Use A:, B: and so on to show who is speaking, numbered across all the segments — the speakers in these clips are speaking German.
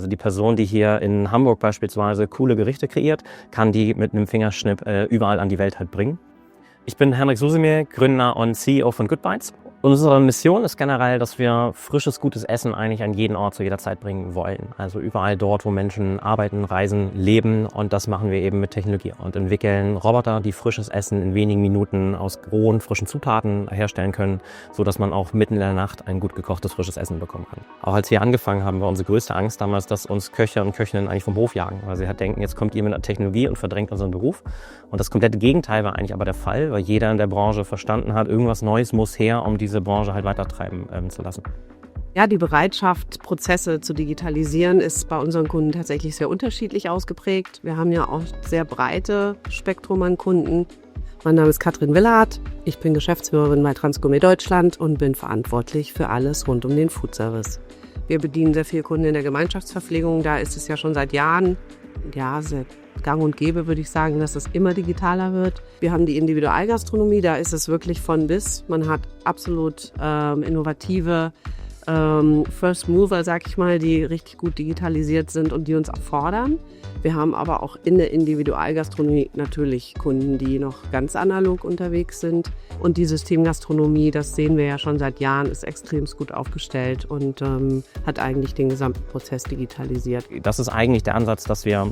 A: Also die Person, die hier in Hamburg beispielsweise coole Gerichte kreiert, kann die mit einem Fingerschnipp überall an die Welt halt bringen. Ich bin Henrik Susimir, Gründer und CEO von Good Bites. Unsere Mission ist generell, dass wir frisches, gutes Essen eigentlich an jeden Ort zu jeder Zeit bringen wollen. Also überall dort, wo Menschen arbeiten, reisen, leben, und das machen wir eben mit Technologie und entwickeln Roboter, die frisches Essen in wenigen Minuten aus rohen, frischen Zutaten herstellen können, sodass man auch mitten in der Nacht ein gut gekochtes, frisches Essen bekommen kann. Auch als wir angefangen haben, war unsere größte Angst damals, dass uns Köche und Köchinnen eigentlich vom Hof jagen, weil sie halt denken, jetzt kommt jemand mit Technologie und verdrängt unseren Beruf. Und das komplette Gegenteil war eigentlich aber der Fall, weil jeder in der Branche verstanden hat, irgendwas Neues muss her, um diese Branche halt weitertreiben zu lassen.
B: Ja, die Bereitschaft, Prozesse zu digitalisieren, ist bei unseren Kunden tatsächlich sehr unterschiedlich ausgeprägt. Wir haben ja auch sehr breite Spektrum an Kunden. Mein Name ist Katrin Willard, ich bin Geschäftsführerin bei Transgourmet Deutschland und bin verantwortlich für alles rund um den Foodservice. Wir bedienen sehr viele Kunden in der Gemeinschaftsverpflegung, da ist es ja schon seit Jahren, seit gang und gäbe, würde ich sagen, dass es immer digitaler wird. Wir haben die Individualgastronomie, da ist es wirklich von bis. Man hat absolut innovative First Mover, sag ich mal, die richtig gut digitalisiert sind und die uns auch fordern. Wir haben aber auch in der Individualgastronomie natürlich Kunden, die noch ganz analog unterwegs sind. Und die Systemgastronomie, das sehen wir ja schon seit Jahren, ist extrem gut aufgestellt und hat eigentlich den gesamten Prozess digitalisiert.
A: Das ist eigentlich der Ansatz, dass wir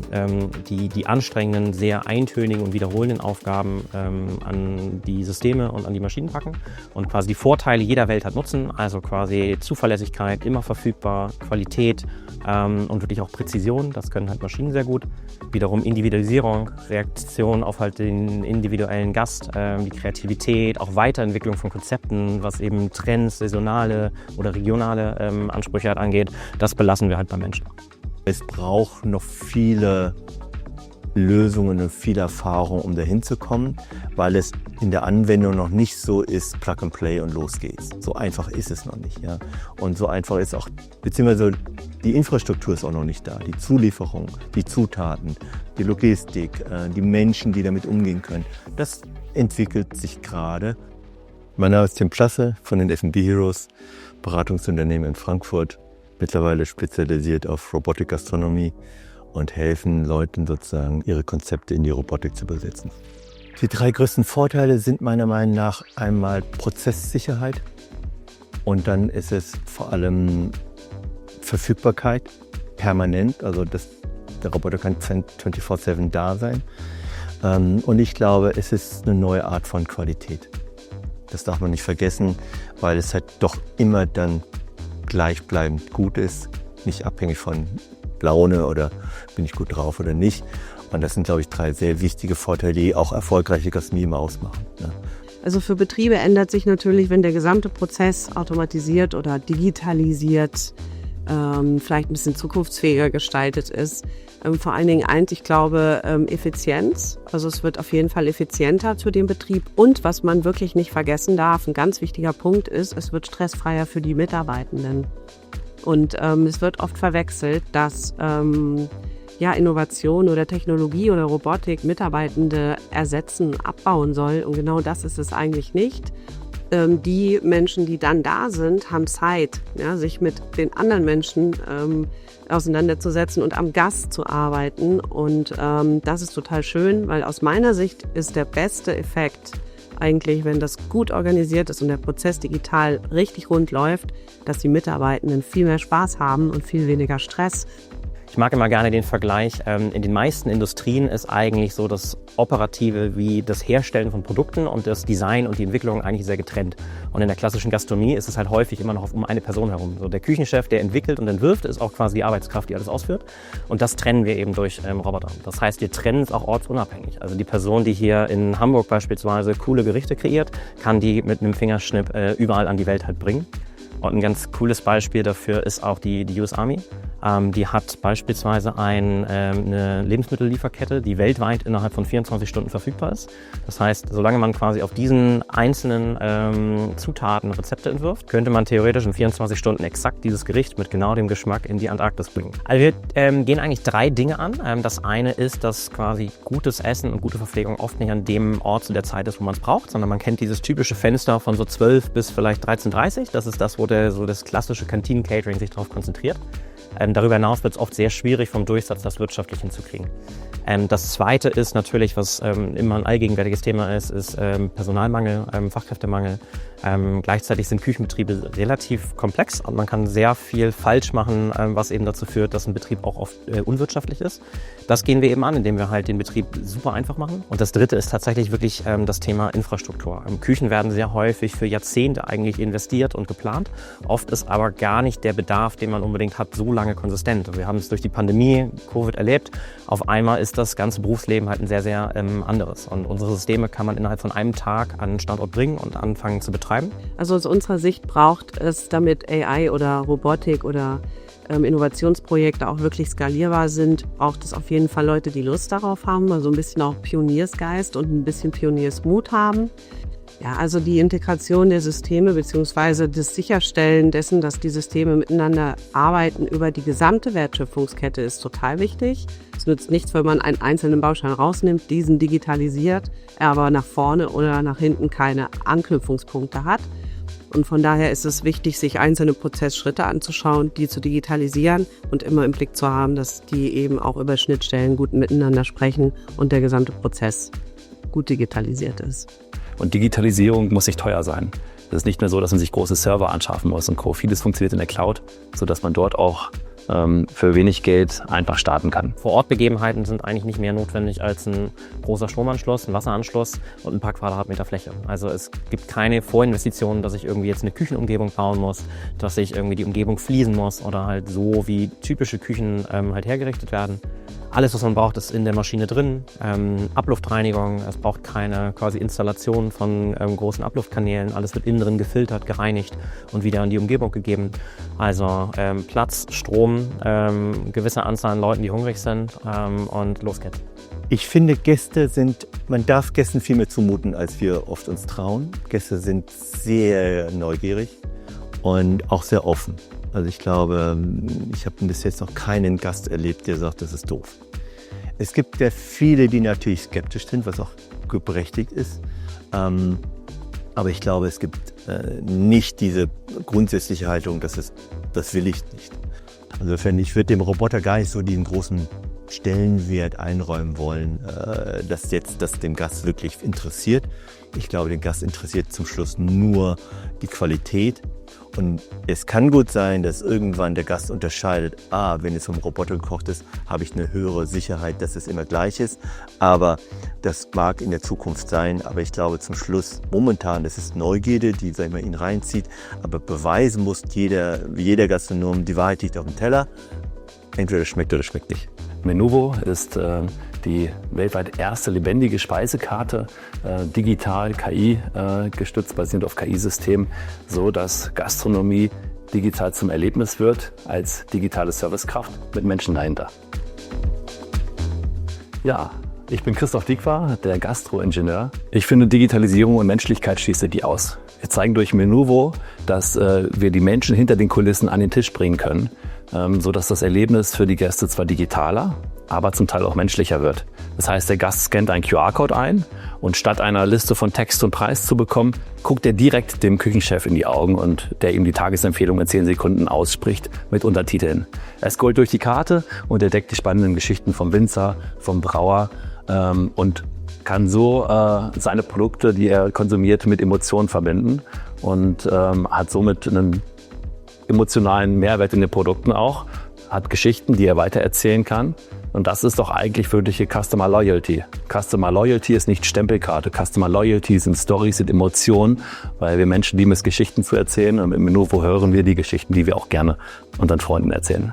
A: die anstrengenden, sehr eintönigen und wiederholenden Aufgaben an die Systeme und an die Maschinen packen und quasi die Vorteile jeder Welt halt nutzen, also quasi Zuverlässigkeit, immer verfügbar, Qualität und wirklich auch Präzision, das können halt Maschinen sehr gut. Wiederum Individualisierung, Reaktion auf halt den individuellen Gast, die Kreativität, auch Weiterentwicklung von Konzepten, was eben Trends, saisonale oder regionale Ansprüche halt angeht, das belassen wir halt beim Menschen.
C: Es braucht noch viele Lösungen und viel Erfahrung, um dahin zu kommen, weil es in der Anwendung noch nicht so ist, Plug and Play und los geht's. So einfach ist es noch nicht. Ja? Und so einfach ist auch, beziehungsweise die Infrastruktur ist auch noch nicht da. Die Zulieferung, die Zutaten, die Logistik, die Menschen, die damit umgehen können. Das entwickelt sich gerade. Mein Name ist Tim Plasse von den F&B Heroes, Beratungsunternehmen in Frankfurt, mittlerweile spezialisiert auf Robotic Gastronomie und helfen Leuten sozusagen, ihre Konzepte in die Robotik zu übersetzen. Die 3 größten Vorteile sind meiner Meinung nach einmal Prozesssicherheit und dann ist es vor allem Verfügbarkeit, permanent, also der Roboter kann 24/7 da sein. Und ich glaube, es ist eine neue Art von Qualität. Das darf man nicht vergessen, weil es halt doch immer dann gleichbleibend gut ist, nicht abhängig von Laune oder bin ich gut drauf oder nicht. Und das sind, glaube ich, 3 sehr wichtige Vorteile, die auch erfolgreiche Gastronomie immer ausmachen. Ja.
B: Also für Betriebe ändert sich natürlich, wenn der gesamte Prozess automatisiert oder digitalisiert, vielleicht ein bisschen zukunftsfähiger gestaltet ist. Vor allen Dingen eins, ich glaube, Effizienz. Also es wird auf jeden Fall effizienter für den Betrieb. Und was man wirklich nicht vergessen darf, ein ganz wichtiger Punkt ist, es wird stressfreier für die Mitarbeitenden. Und es wird oft verwechselt, dass Innovation oder Technologie oder Robotik Mitarbeitende ersetzen, abbauen soll. Und genau das ist es eigentlich nicht. Die Menschen, die dann da sind, haben Zeit, sich mit den anderen Menschen auseinanderzusetzen und am Gast zu arbeiten. Und das ist total schön, weil aus meiner Sicht ist der beste Effekt eigentlich, wenn das gut organisiert ist und der Prozess digital richtig rund läuft, dass die Mitarbeitenden viel mehr Spaß haben und viel weniger Stress.
A: Ich mag immer gerne den Vergleich, in den meisten Industrien ist eigentlich so das Operative wie das Herstellen von Produkten und das Design und die Entwicklung eigentlich sehr getrennt. Und in der klassischen Gastronomie ist es halt häufig immer noch um eine Person herum. So der Küchenchef, der entwickelt und entwirft, ist auch quasi die Arbeitskraft, die alles ausführt. Und das trennen wir eben durch Roboter. Das heißt, wir trennen es auch ortsunabhängig. Also die Person, die hier in Hamburg beispielsweise coole Gerichte kreiert, kann die mit einem Fingerschnipp überall an die Welt halt bringen. Und ein ganz cooles Beispiel dafür ist auch die US Army. Die hat beispielsweise eine Lebensmittellieferkette, die weltweit innerhalb von 24 Stunden verfügbar ist. Das heißt, solange man quasi auf diesen einzelnen Zutaten Rezepte entwirft, könnte man theoretisch in 24 Stunden exakt dieses Gericht mit genau dem Geschmack in die Antarktis bringen. Also wir gehen eigentlich 3 Dinge an. Das eine ist, dass quasi gutes Essen und gute Verpflegung oft nicht an dem Ort zu der Zeit ist, wo man es braucht, sondern man kennt dieses typische Fenster von so 12 bis vielleicht 13:30 Uhr. Das ist das, wo das klassische Kantinen-Catering sich darauf konzentriert. Darüber hinaus wird es oft sehr schwierig, vom Durchsatz das wirtschaftlich hinzukriegen. Das Zweite ist natürlich, was immer ein allgegenwärtiges Thema ist Personalmangel, Fachkräftemangel. Gleichzeitig sind Küchenbetriebe relativ komplex und man kann sehr viel falsch machen, was eben dazu führt, dass ein Betrieb auch oft unwirtschaftlich ist. Das gehen wir eben an, indem wir halt den Betrieb super einfach machen. Und das Dritte ist tatsächlich wirklich das Thema Infrastruktur. Küchen werden sehr häufig für Jahrzehnte eigentlich investiert und geplant. Oft ist aber gar nicht der Bedarf, den man unbedingt hat, so lange konsistent. Wir haben es durch die Pandemie, Covid erlebt. Auf einmal ist das ganze Berufsleben halt ein sehr, sehr anderes. Und unsere Systeme kann man innerhalb von einem Tag an den Standort bringen und anfangen zu betreiben.
B: Also aus unserer Sicht braucht es, damit AI oder Robotik oder Innovationsprojekte auch wirklich skalierbar sind, braucht es auf jeden Fall Leute, die Lust darauf haben, also ein bisschen auch Pioniersgeist und ein bisschen Pioniersmut haben. Ja, also die Integration der Systeme bzw. das Sicherstellen dessen, dass die Systeme miteinander arbeiten über die gesamte Wertschöpfungskette ist total wichtig. Es nützt nichts, wenn man einen einzelnen Baustein rausnimmt, diesen digitalisiert, er aber nach vorne oder nach hinten keine Anknüpfungspunkte hat. Und von daher ist es wichtig, sich einzelne Prozessschritte anzuschauen, die zu digitalisieren und immer im Blick zu haben, dass die eben auch über Schnittstellen gut miteinander sprechen und der gesamte Prozess gut digitalisiert ist.
D: Und Digitalisierung muss nicht teuer sein. Es ist nicht mehr so, dass man sich große Server anschaffen muss und Co. Vieles funktioniert in der Cloud, sodass man dort auch für wenig Geld einfach starten kann.
A: Vor-Ort-Begebenheiten sind eigentlich nicht mehr notwendig als ein großer Stromanschluss, ein Wasseranschluss und ein paar Quadratmeter Fläche. Also es gibt keine Vorinvestitionen, dass ich irgendwie jetzt eine Küchenumgebung bauen muss, dass ich irgendwie die Umgebung fließen muss oder halt so wie typische Küchen halt hergerichtet werden. Alles, was man braucht, ist in der Maschine drin. Abluftreinigung, es braucht keine quasi Installation von großen Abluftkanälen. Alles wird innen drin gefiltert, gereinigt und wieder in die Umgebung gegeben. Also Platz, Strom, gewisse Anzahl an Leuten, die hungrig sind und los geht's.
C: Ich finde, man darf Gästen viel mehr zumuten, als wir oft uns trauen. Gäste sind sehr neugierig und auch sehr offen. Also ich glaube, ich habe bis jetzt noch keinen Gast erlebt, der sagt, das ist doof. Es gibt ja viele, die natürlich skeptisch sind, was auch berechtigt ist. Aber ich glaube, es gibt nicht diese grundsätzliche Haltung, das will ich nicht. Insofern, ich würde dem Roboter gar nicht so diesen großen Stellenwert einräumen wollen, dass das dem Gast wirklich interessiert. Ich glaube, den Gast interessiert zum Schluss nur die Qualität. Und es kann gut sein, dass irgendwann der Gast unterscheidet, wenn es vom Roboter gekocht ist, habe ich eine höhere Sicherheit, dass es immer gleich ist. Aber das mag in der Zukunft sein. Aber ich glaube zum Schluss, momentan, das ist Neugierde, die ihn reinzieht. Aber beweisen muss jeder Gastronom, die Wahrheit liegt auf dem Teller. Entweder schmeckt oder schmeckt nicht.
D: Menuvo ist die weltweit erste lebendige Speisekarte, digital, KI gestützt, basierend auf KI-Systemen, so dass Gastronomie digital zum Erlebnis wird, als digitale Servicekraft mit Menschen dahinter. Ja, ich bin Christoph Diekwa, der Gastroingenieur. Ich finde, Digitalisierung und Menschlichkeit schließt die aus. Wir zeigen durch Menuvo, dass wir die Menschen hinter den Kulissen an den Tisch bringen können, sodass das Erlebnis für die Gäste zwar digitaler, aber zum Teil auch menschlicher wird. Das heißt, der Gast scannt einen QR-Code ein und statt einer Liste von Text und Preis zu bekommen, guckt er direkt dem Küchenchef in die Augen und der ihm die Tagesempfehlung in 10 Sekunden ausspricht mit Untertiteln. Er scrollt durch die Karte und entdeckt die spannenden Geschichten vom Winzer, vom Brauer und kann so seine Produkte, die er konsumiert, mit Emotionen verbinden und hat somit einen emotionalen Mehrwert in den Produkten auch, hat Geschichten, die er weitererzählen kann. Und das ist doch eigentlich wirkliche Customer Loyalty. Customer Loyalty ist nicht Stempelkarte. Customer Loyalty sind Stories, sind Emotionen, weil wir Menschen lieben es, Geschichten zu erzählen. Und im Menuvo hören wir die Geschichten, die wir auch gerne unseren Freunden erzählen.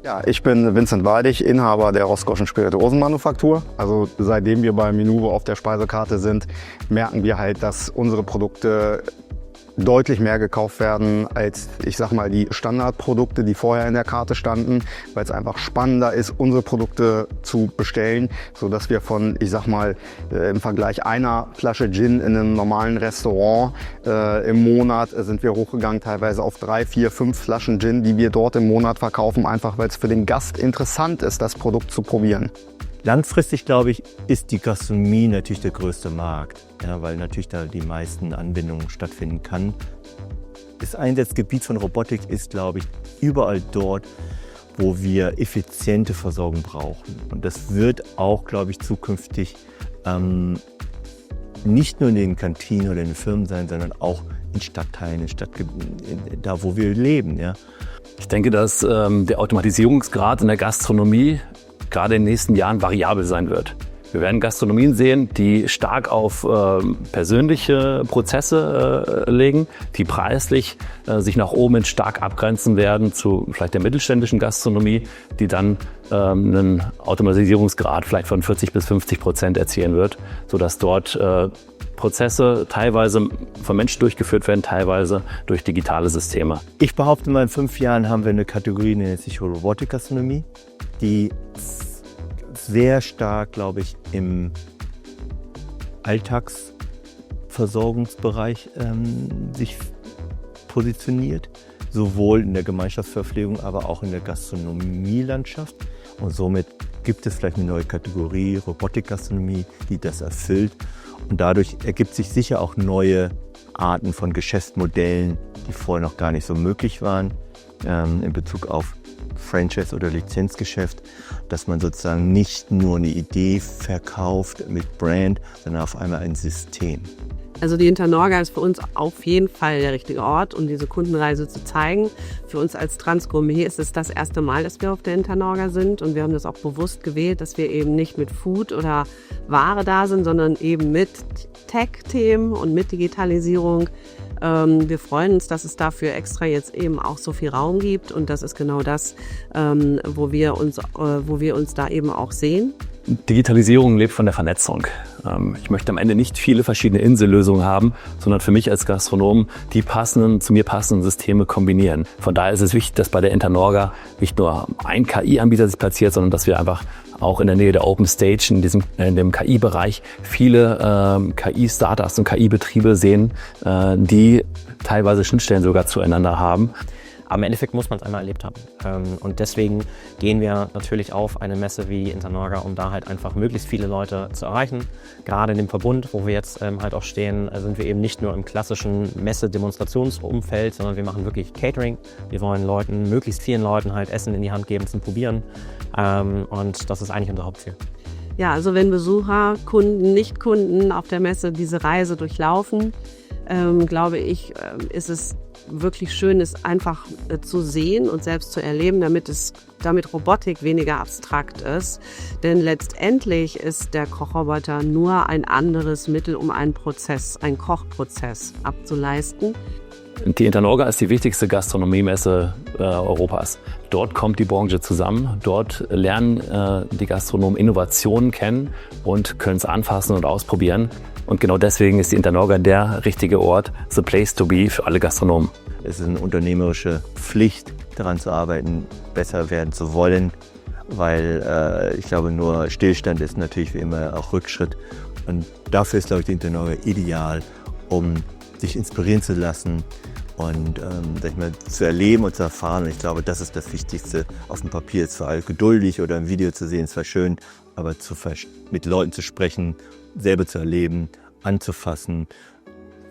E: Ja, ich bin Vincent Weidig, Inhaber der Roßgoschen Spirituosenmanufaktur. Also seitdem wir bei Menuvo auf der Speisekarte sind, merken wir halt, dass unsere Produkte deutlich mehr gekauft werden als, ich sag mal, die Standardprodukte, die vorher in der Karte standen, weil es einfach spannender ist, unsere Produkte zu bestellen, so dass wir von, ich sag mal, im Vergleich einer Flasche Gin in einem normalen Restaurant im Monat sind wir hochgegangen, teilweise auf 3, 4, 5 Flaschen Gin, die wir dort im Monat verkaufen, einfach weil es für den Gast interessant ist, das Produkt zu probieren.
C: Langfristig, glaube ich, ist die Gastronomie natürlich der größte Markt, ja, weil natürlich da die meisten Anbindungen stattfinden kann. Das Einsatzgebiet von Robotik ist, glaube ich, überall dort, wo wir effiziente Versorgung brauchen. Und das wird auch, glaube ich, zukünftig nicht nur in den Kantinen oder in den Firmen sein, sondern auch in Stadtteilen, da wo wir leben. Ja.
D: Ich denke, dass der Automatisierungsgrad in der Gastronomie gerade in den nächsten Jahren variabel sein wird. Wir werden Gastronomien sehen, die stark auf persönliche Prozesse legen, die preislich sich nach oben hin stark abgrenzen werden zu vielleicht der mittelständischen Gastronomie, die dann einen Automatisierungsgrad vielleicht von 40-50% erzielen wird, sodass dort Prozesse teilweise von Menschen durchgeführt werden, teilweise durch digitale Systeme.
C: Ich behaupte mal, in 5 Jahren haben wir eine Kategorie, die nennt sich Robotik-Gastronomie, die sehr stark, glaube ich, im Alltagsversorgungsbereich sich positioniert, sowohl in der Gemeinschaftsverpflegung, aber auch in der Gastronomielandschaft. Und somit gibt es vielleicht eine neue Kategorie, Robotik-Gastronomie, die das erfüllt. Und dadurch ergibt sich sicher auch neue Arten von Geschäftsmodellen, die vorher noch gar nicht so möglich waren, in Bezug auf Franchise- oder Lizenzgeschäft, dass man sozusagen nicht nur eine Idee verkauft mit Brand, sondern auf einmal ein System.
B: Also die Internorga ist für uns auf jeden Fall der richtige Ort, um diese Kundenreise zu zeigen. Für uns als Transgourmet ist es das erste Mal, dass wir auf der Internorga sind und wir haben das auch bewusst gewählt, dass wir eben nicht mit Food oder Ware da sind, sondern eben mit Tech-Themen und mit Digitalisierung. Wir freuen uns, dass es dafür extra jetzt eben auch so viel Raum gibt und das ist genau das, wo wir uns da eben auch sehen.
D: Digitalisierung lebt von der Vernetzung. Ich möchte am Ende nicht viele verschiedene Insellösungen haben, sondern für mich als Gastronom die zu mir passenden Systeme kombinieren. Von daher ist es wichtig, dass bei der Internorga nicht nur ein KI-Anbieter sich platziert, sondern dass wir einfach auch in der Nähe der Open Stage, in dem KI-Bereich, viele KI-Startups und KI-Betriebe sehen, die teilweise Schnittstellen sogar zueinander haben.
A: Aber im Endeffekt muss man es einmal erlebt haben. Und deswegen gehen wir natürlich auf eine Messe wie die Internorga, um da halt einfach möglichst viele Leute zu erreichen. Gerade in dem Verbund, wo wir jetzt halt auch stehen, sind wir eben nicht nur im klassischen Messe-Demonstrationsumfeld, sondern wir machen wirklich Catering. Wir wollen möglichst vielen Leuten halt Essen in die Hand geben zum Probieren. Und das ist eigentlich unser Hauptziel.
B: Ja, also wenn Besucher, Kunden, Nicht-Kunden auf der Messe diese Reise durchlaufen, glaube ich, ist es wirklich schön, es einfach zu sehen und selbst zu erleben, damit Robotik weniger abstrakt ist. Denn letztendlich ist der Kochroboter nur ein anderes Mittel, um einen Kochprozess abzuleisten.
D: Die Internorga ist die wichtigste Gastronomiemesse Europas. Dort kommt die Branche zusammen, dort lernen die Gastronomen Innovationen kennen und können es anfassen und ausprobieren. Und genau deswegen ist die Internorga der richtige Ort, the place to be für alle Gastronomen.
C: Es ist eine unternehmerische Pflicht, daran zu arbeiten, besser werden zu wollen, weil ich glaube, nur Stillstand ist natürlich wie immer auch Rückschritt. Und dafür ist, glaube ich, die Internorga ideal, um sich inspirieren zu lassen und zu erleben und zu erfahren. Und ich glaube, das ist das Wichtigste. Auf dem Papier ist zwar geduldig oder im Video zu sehen, ist zwar schön, aber mit Leuten zu sprechen, selber zu erleben, anzufassen,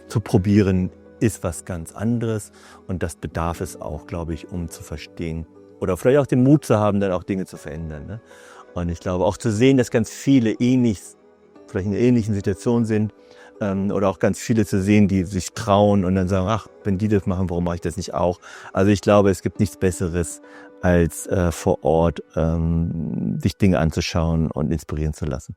C: zu probieren, ist was ganz anderes. Und das bedarf es auch, glaube ich, um zu verstehen oder vielleicht auch den Mut zu haben, dann auch Dinge zu verändern. Ne? Und ich glaube auch zu sehen, dass ganz viele vielleicht in einer ähnlichen Situation sind, oder auch ganz viele zu sehen, die sich trauen und dann sagen, ach, wenn die das machen, warum mache ich das nicht auch? Also ich glaube, es gibt nichts Besseres, als vor Ort sich Dinge anzuschauen und inspirieren zu lassen.